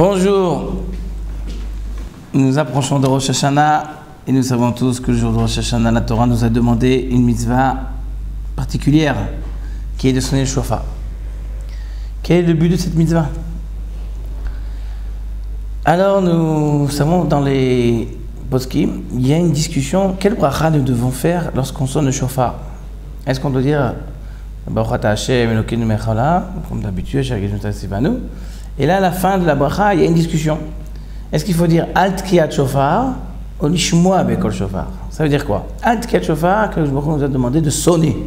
Bonjour, nous approchons de Rosh Hashanah et nous savons tous que le jour de Rosh Hashanah, la Torah nous a demandé une mitzvah particulière qui est de sonner le shofar. Quel est le but de cette mitzvah? Alors nous savons dans les poskim, il y a une discussion, quelle bracha nous devons faire lorsqu'on sonne le shofar? Est-ce qu'on doit dire Baruch Hashem Elokeinu melech haolam, comme d'habitude, et là à la fin de la bracha, il y a une discussion. Est-ce qu'il faut dire Al Tkiyat Shofar ou Lishmoa Bekol Shofar? Ça veut dire quoi? Al Tkiyat Shofar, que nous a demandé de sonner.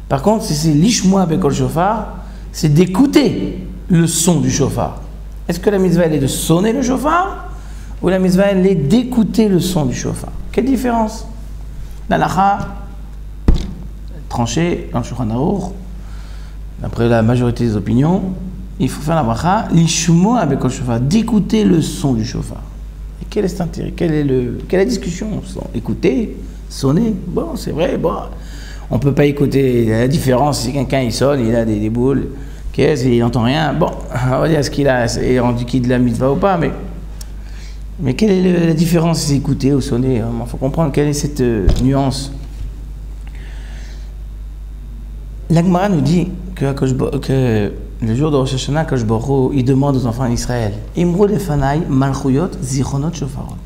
Par contre, si c'est Lishmoa Bekol Shofar, c'est d'écouter le son du shofar. Est-ce que la mitzvah elle est de sonner le shofar ou la mitzvah elle est d'écouter le son du shofar? Quelle différence? L'halakha tranché dans le Shulchan Aruch, d'après la majorité des opinions, il faut faire la bracha lishmoa bekol shofar, d'écouter le son du shofar. Et quel est cet intérêt? Quelle est la discussion? Écouter, sonner, bon, c'est vrai, bon, on ne peut pas écouter la différence si quelqu'un il sonne, il a des boules, qu'est-ce, il n'entend rien, bon, on va dire est-ce qu'il a rendu qui de la mitzvah ou pas, mais quelle est la différence si c'est écouter ou sonner? Il faut comprendre quelle est cette nuance. L'Agmara nous dit que le jour de Rosh Hashanah, Akadosh Baruch Hu, il demande aux enfants d'Israël, Imru lefanai malchuyot zichronot shofarot.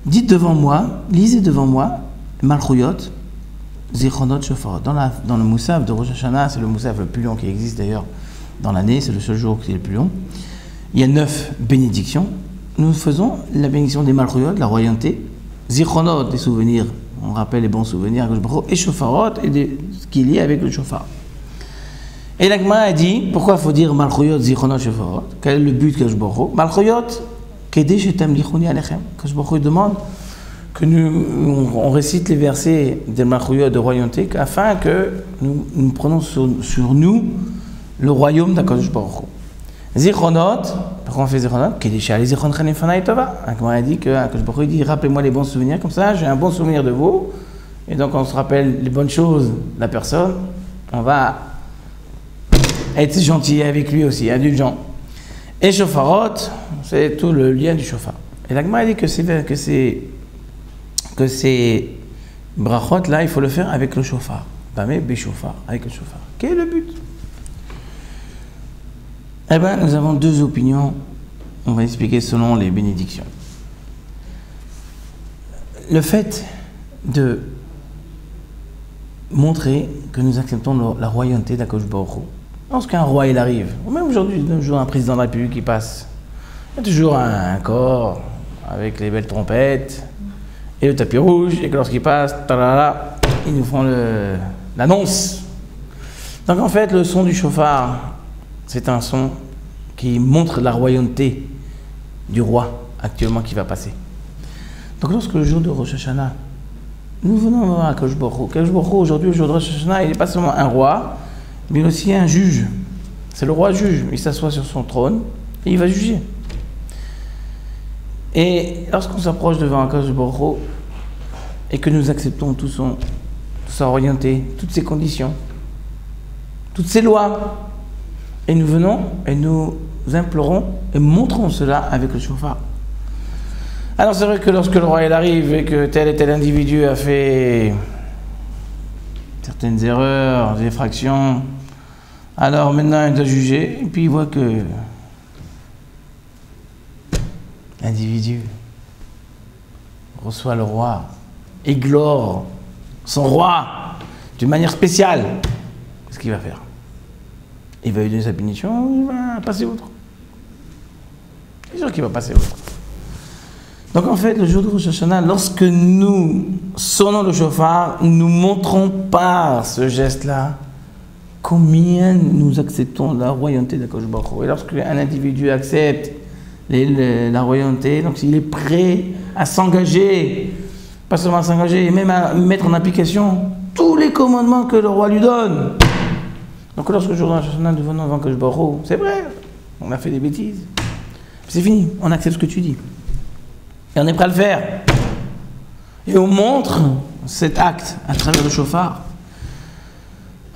Dites devant moi, lisez devant moi, malchuyot zichronot shofarot. Dans le Moussaf de Rosh Hashanah, c'est le Moussaf le plus long qui existe d'ailleurs dans l'année, c'est le seul jour qui est le plus long. Il y a 9 bénédictions. Nous faisons la bénédiction des malchuyot, la royauté, zichronot, des souvenirs. On rappelle les bons souvenirs, et shofarot, et ce qui est lié avec le shofar. Et l'Agmara a dit, pourquoi il faut dire Malchuyot, Zichronot, Shofarot? Quel est le but de Baruch Hu? Malchuyot, Kedei shetem lichuni alechem. Baruch Hu demande que on récite les versets des Malchuyot de royauté, afin que nous prenons sur nous le royaume d'Akadosh Baruch Hu. Zichronot, pourquoi on fait Zichronot? Kedei she'ali zichronechem lefanai tova. L'Agmara a dit que Akadosh Baruch Hu dit, rappelez-moi les bons souvenirs, comme ça j'ai un bon souvenir de vous. Et donc on se rappelle les bonnes choses de la personne, on va être gentil avec lui aussi, indulgent. Et shofarot, c'est tout le lien du shofar. Et l'Agma a dit que ces brachot là, il faut le faire avec le shofar. Bamé béshofar, avec le shofar. Quel est le but? Eh bien, nous avons deux opinions. On va expliquer selon les bénédictions. Le fait de montrer que nous acceptons la royauté d'Akadosh Baruch Hu. Lorsqu'un roi il arrive, ou même aujourd'hui, toujours un président de la République qui passe, il y a toujours un corps avec les belles trompettes et le tapis rouge, et que lorsqu'il passe, talala, ils nous font l'annonce. Donc en fait, le son du shofar, c'est un son qui montre la royauté du roi actuellement qui va passer. Donc lorsque le jour de Rosh Hashanah, nous venons voir Akadosh Baruch Hu. Akadosh Baruch Hu, aujourd'hui, le jour de Rosh Hashanah, il n'est pas seulement un roi, mais aussi un juge. C'est le roi juge. Il s'assoit sur son trône et il va juger. Et lorsqu'on s'approche devant Akadosh Baruch Hu et que nous acceptons toute sa royauté, toutes ses conditions, toutes ses lois, et nous venons et nous implorons et montrons cela avec le shofar. Alors c'est vrai que lorsque le roi arrive et que tel et tel individu a fait certaines erreurs, des infractions, alors maintenant il doit juger, et puis il voit que l'individu reçoit le roi, églore son roi d'une manière spéciale. Qu'est-ce qu'il va faire? Il va lui donner sa punition, il va passer outre. C'est sûr qu'il va passer outre. Donc en fait, le jour de Rosh Hashanah, lorsque nous sonnons le shofar, nous montrons par ce geste-là combien nous acceptons la royauté d'Akadosh Baruch Hu. Et lorsqu'un individu accepte la royauté, donc il est prêt à s'engager, pas seulement à s'engager, mais même à mettre en application tous les commandements que le roi lui donne. Donc lorsque le jour de Rosh Hashanah, nous venons devant Akadosh Baruch Hu, c'est vrai, on a fait des bêtises. C'est fini, on accepte ce que tu dis. Et on est prêt à le faire. Et on montre cet acte à travers le shofar.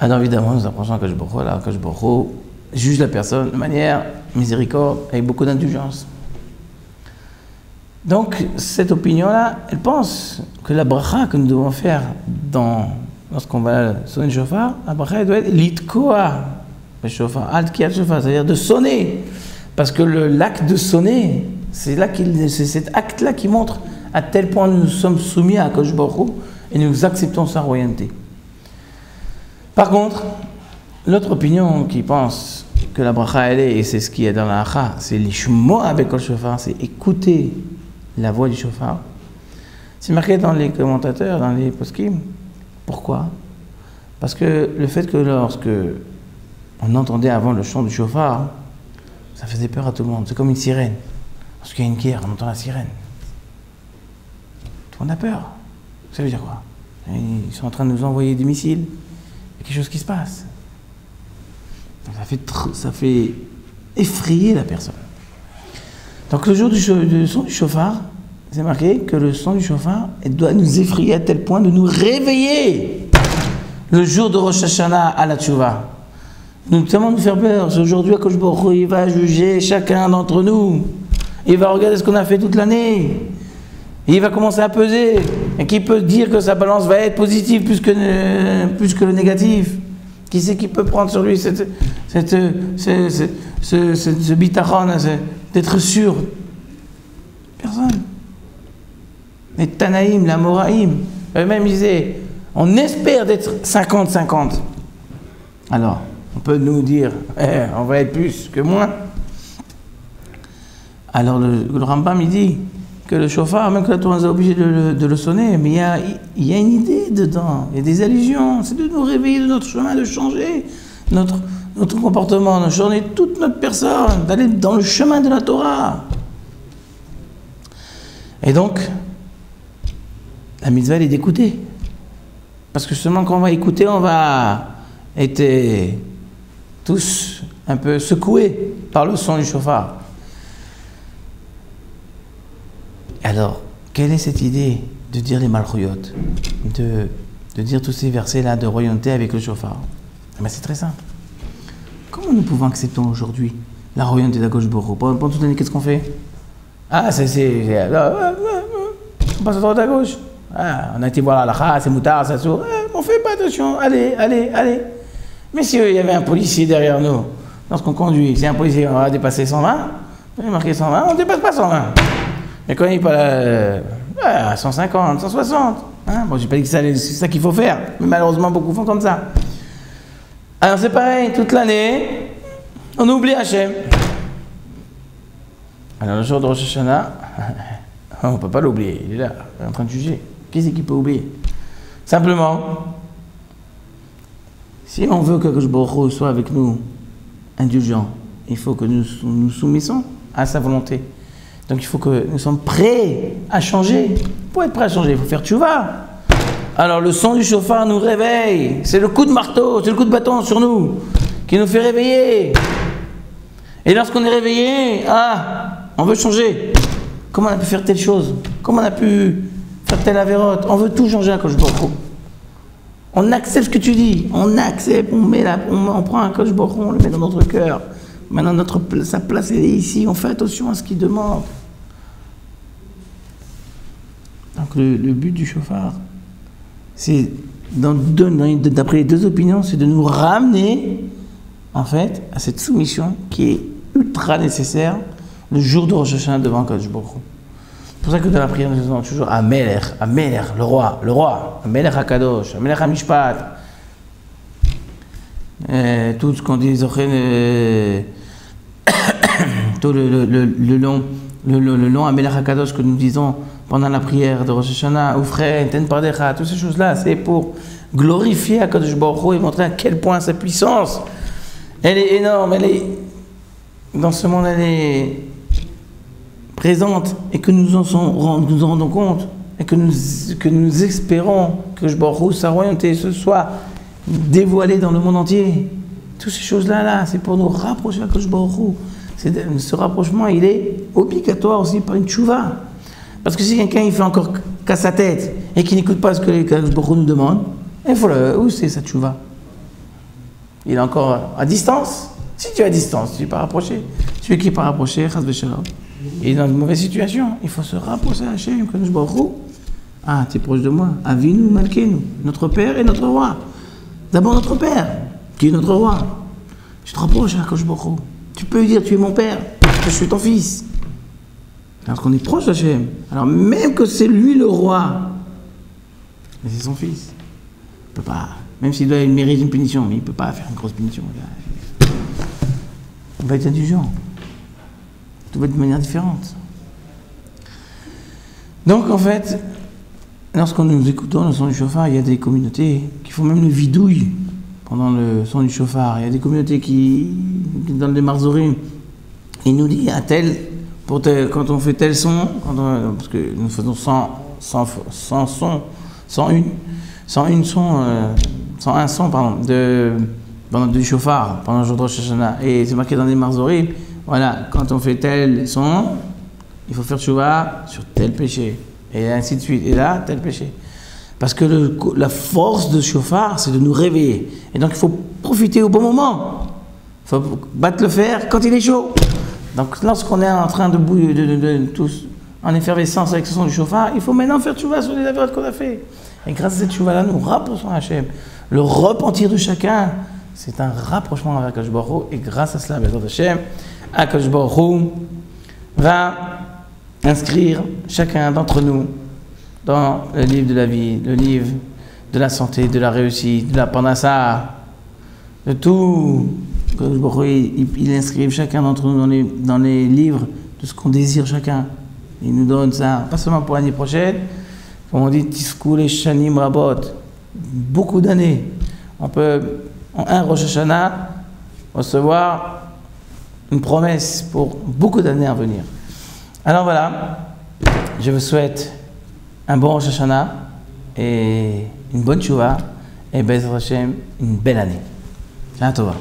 Alors évidemment, nous approchons à Akadosh Baruch Hu, là, Akadosh Baruch Hu juge la personne de manière miséricorde, avec beaucoup d'indulgence. Donc, cette opinion-là, elle pense que la bracha que nous devons faire lorsqu'on va sonner le shofar, la bracha elle doit être litkoa, le shofar, alt-ki shofar, c'est-à-dire de sonner. Parce que l'acte de sonner, c'est cet acte-là qui montre à tel point nous sommes soumis à Akadosh Baruch Hu et nous acceptons sa royauté. Par contre, l'autre opinion qui pense que la bracha elle est, et c'est ce qui est dans la hacha, c'est l'ishmo avec le shofar, c'est écouter la voix du shofar. C'est marqué dans les commentateurs, dans les poskim. Pourquoi? Parce que le fait que lorsque on entendait avant le chant du shofar, ça faisait peur à tout le monde. C'est comme une sirène. Lorsqu'il y a une guerre, on entend la sirène. Tout le monde a peur. Ça veut dire quoi? Ils sont en train de nous envoyer des missiles. Il y a quelque chose qui se passe. Donc ça fait effrayer la personne. Donc le jour du son du shofar, c'est marqué que le son du shofar doit nous effrayer à tel point de nous réveiller le jour de Rosh Hashanah à la Teshuvah. Nous tellement nous faire peur. Aujourd'hui, Akadosh Baruch Hu, il va juger chacun d'entre nous. Il va regarder ce qu'on a fait toute l'année. Il va commencer à peser. Et qui peut dire que sa balance va être positive plus que le négatif? Qui c'est qui peut prendre sur lui ce bitachon, d'être sûr? Personne. Les Tanaïm, la Moraïm, eux-mêmes disaient, on espère d'être 50-50. Alors, on peut nous dire, on va être plus que moins. Alors le Rambam il dit que le shofar, même que la Torah est obligé de le sonner, mais il y a une idée dedans, il y a des allusions, c'est de nous réveiller de notre chemin, de changer notre comportement, de changer toute notre personne, d'aller dans le chemin de la Torah. Et donc, la mitzvah elle est d'écouter. Parce que seulement quand on va écouter, on va être tous un peu secoués par le son du shofar. Alors, quelle est cette idée de dire les malchuyot, de dire tous ces versets-là de royauté avec le shofar? Ben, c'est très simple. Comment nous pouvons accepter aujourd'hui la royauté d'Akadosh Baruch Hu? Pendant toute l'année, qu'est-ce qu'on fait? Ah, on passe à droite à gauche. Ah, on a été voir la halakha, c'est moutard, ça sourd. On fait pas attention, allez. Messieurs, il y avait un policier derrière nous. Lorsqu'on conduit, c'est un policier, on va dépasser 120. Il est marqué 120, on ne dépasse pas 120. Mais quand il est pas 150, 160. Hein? Bon, j'ai pas dit que c'est ça qu'il faut faire, mais malheureusement, beaucoup font comme ça. Alors c'est pareil, toute l'année, on oublie Hachem. Alors le jour de Rosh Hashanah, on ne peut pas l'oublier, il est là, il est en train de juger. Qui c'est qui peut oublier? Simplement, si on veut que Akadosh Baruch Hu soit avec nous indulgent, il faut que nous nous soumettons à sa volonté. Donc il faut que nous soyons prêts à changer. Pour être prêts à changer, il faut faire tchouva. Alors le son du shofar nous réveille. C'est le coup de marteau, c'est le coup de bâton sur nous qui nous fait réveiller. Et lorsqu'on est réveillé, on veut changer. Comment on a pu faire telle chose? Comment on a pu faire telle avérote? On veut tout changer à Akadosh Baruch Hu. On accepte ce que tu dis. On accepte, on prend un Akadosh Baruch Hu, on le met dans notre cœur. Maintenant, sa place, elle est ici. On fait attention à ce qu'il demande. Donc, le but du shofar, c'est, d'après les deux opinions, c'est de nous ramener, en fait, à cette soumission qui est ultra nécessaire le jour de Rosh Hashanah devant Akadosh Baruch Hu. C'est pour ça que dans la prière, nous disons toujours Amelech, le roi, Amelech HaKadosh, Amelech HaMishpat. Tout ce qu'on dit, tout le long Amelech HaKadosh que nous disons pendant la prière de Rosh Hashanah, Oufren, Ten Pardecha, toutes ces choses-là, c'est pour glorifier Akadosh Baruch Hu et montrer à quel point sa puissance, elle est énorme, dans ce monde, elle est présente et que nous en rendons compte et que nous espérons que Akadosh Baruch Hu, sa royauté, ce soit dévoilée dans le monde entier. Toutes ces choses-là, c'est pour nous rapprocher d'Akadosh Baruch Hu. Ce rapprochement, il est obligatoire aussi par une tchouva. Parce que si quelqu'un il fait encore qu'à sa tête et qu'il n'écoute pas ce que Akadosh Baruch Hu nous demande, où c'est sa tchouva? Il est encore à distance. Si tu es à distance, tu n'es pas rapproché. Celui qui n'est pas rapproché, chas v'shalom, il est dans une mauvaise situation. Il faut se rapprocher à Hachem, Kadosh Baruch Hu. Ah, tu es proche de moi. Avinu Malkeinu, notre Père et notre Roi. D'abord notre Père, qui est notre Roi. Tu te rapproches à Kadosh Baruch Hu. Tu peux lui dire, tu es mon Père, je suis ton fils. Parce qu'on est proche d'Hachem. Alors même que c'est lui le Roi, mais c'est son fils. Il peut pas, même s'il mérite une punition, mais il ne peut pas faire une grosse punition. On va être indulgent. Tout va être de manière différente. Donc en fait, lorsqu'on nous écoutons le son du chauffard, il y a des communautés qui font même le vidouille pendant le son du chauffard. Il y a des communautés qui donnent des marzorim. Il nous dit à tel, quand on fait tel son, parce que nous faisons 101 sons pendant du chauffard, pendant le jour de Rosh Hashanah. Et c'est marqué dans les marzorim, voilà, quand on fait tel son, il faut faire tchouva sur tel péché. Et ainsi de suite. Et là, tel péché. Parce que la force de chauffard, c'est de nous réveiller. Et donc, il faut profiter au bon moment. Il faut battre le fer quand il est chaud. Donc, lorsqu'on est en train de bouillir, tous en effervescence avec le son du chauffard, il faut maintenant faire tchouva sur les avérotes qu'on a fait. Et grâce à cette tchouva-là, nous rapprochons Hachem. Le repentir de chacun, c'est un rapprochement avec Akadosh Baruch Hu. Et grâce à cela, Bezrat Hachem, Akadosh Baruch Hu va inscrire chacun d'entre nous dans le livre de la vie, le livre de la santé, de la réussite, de la parnassa, de tout. Il inscrit chacun d'entre nous dans les livres de ce qu'on désire chacun. Il nous donne ça, pas seulement pour l'année prochaine, comme on dit, Tiskoul et Shanim Rabot, beaucoup d'années. On peut, en un Rosh Hashanah, recevoir une promesse pour beaucoup d'années à venir. Alors voilà, je vous souhaite un bon Rosh Hashanah et une bonne tchouva et Bezrat Hashem, une belle année. Shabbat Tov.